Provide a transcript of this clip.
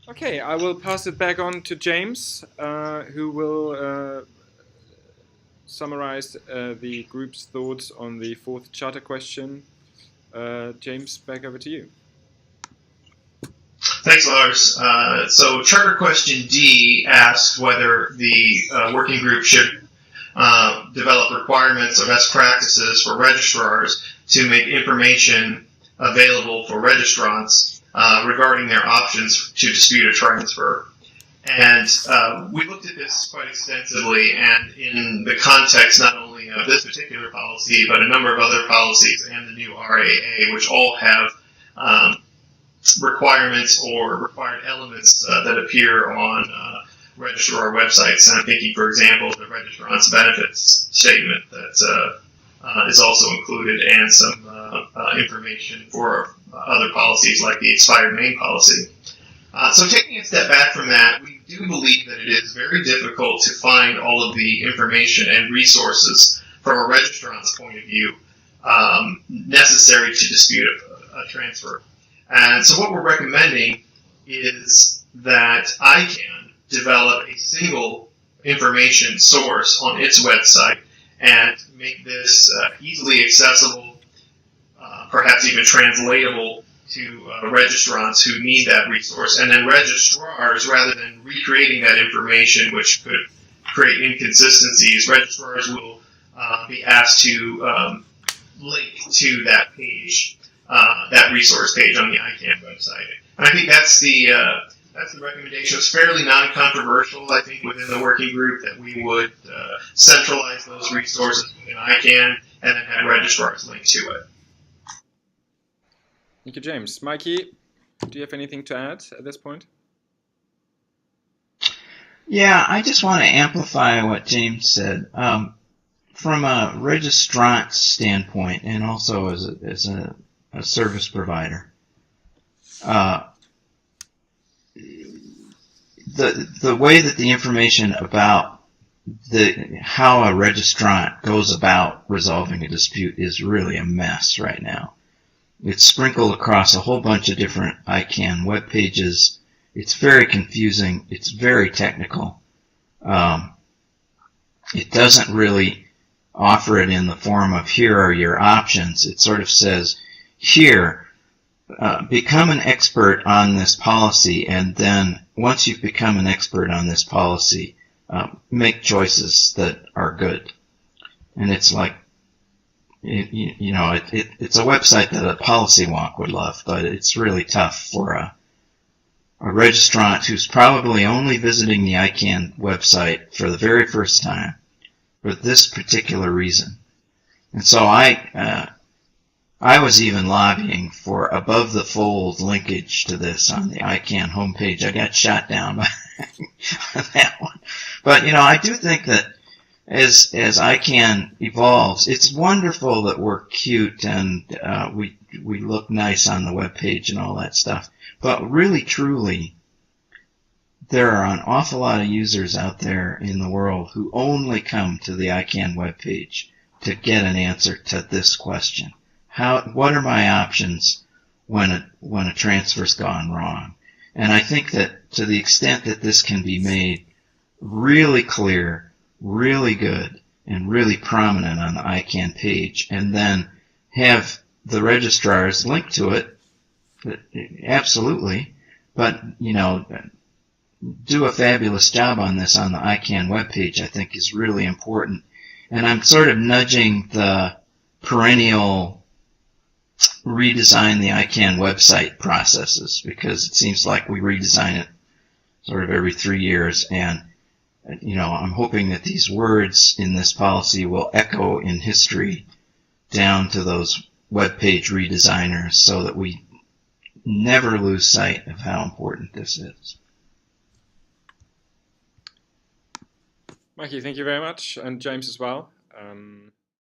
Okay, I will pass it back on to James, who will summarize the group's thoughts on the fourth charter question. James, back over to you. Thanks, Lars. So Charter Question D asks whether the working group should develop requirements or best practices for registrars to make information available for registrants regarding their options to dispute a transfer. And we looked at this quite extensively, and in the context not only of this particular policy, but a number of other policies and the new RAA, which all have requirements or required elements that appear on registrar websites. And I'm thinking, for example, the registrant's benefits statement that is also included, and some information for other policies like the expired name policy. So taking a step back from that, we do believe that it is very difficult to find all of the information and resources from a registrant's point of view necessary to dispute a transfer. And so what we're recommending is that ICANN develop a single information source on its website and make this easily accessible, perhaps even translatable to registrants who need that resource. And then registrars, rather than recreating that information, which could create inconsistencies, registrars will be asked to link to that page, that resource page on the ICANN website. And I think that's the recommendation. It's fairly non-controversial, I think, within the working group that we would centralize those resources within ICANN and then have registrars link to it. Thank you, James. Mikey, do you have anything to add at this point? Yeah, I just want to amplify what James said. From a registrant standpoint, and also as a service provider, the way that the information about how a registrant goes about resolving a dispute is really a mess right now. It's sprinkled across a whole bunch of different ICANN web pages. It's very confusing. It's very technical. It doesn't really offer it in the form of here are your options. It sort of says, here, become an expert on this policy, and then once you've become an expert on this policy, make choices that are good. And it's like, it's a website that a policy wonk would love, but it's really tough for a registrant who's probably only visiting the ICANN website for the very first time for this particular reason. And so I was even lobbying for above the fold linkage to this on the ICANN homepage. I got shot down by that one. But I do think that as ICANN evolves, it's wonderful that we're cute and we look nice on the web page and all that stuff. But really, truly, there are an awful lot of users out there in the world who only come to the ICANN web page to get an answer to this question: what are my options when a transfer's gone wrong? And I think that to the extent that this can be made really clear, really good, and really prominent on the ICANN page, and then have the registrars link to it, absolutely, but do a fabulous job on this on the ICANN webpage, I think is really important. And I'm sort of nudging the perennial redesign the ICANN website processes, because it seems like we redesign it sort of every 3 years, and I'm hoping that these words in this policy will echo in history down to those web page redesigners so that we never lose sight of how important this is. Mikey, thank you very much, and James as well.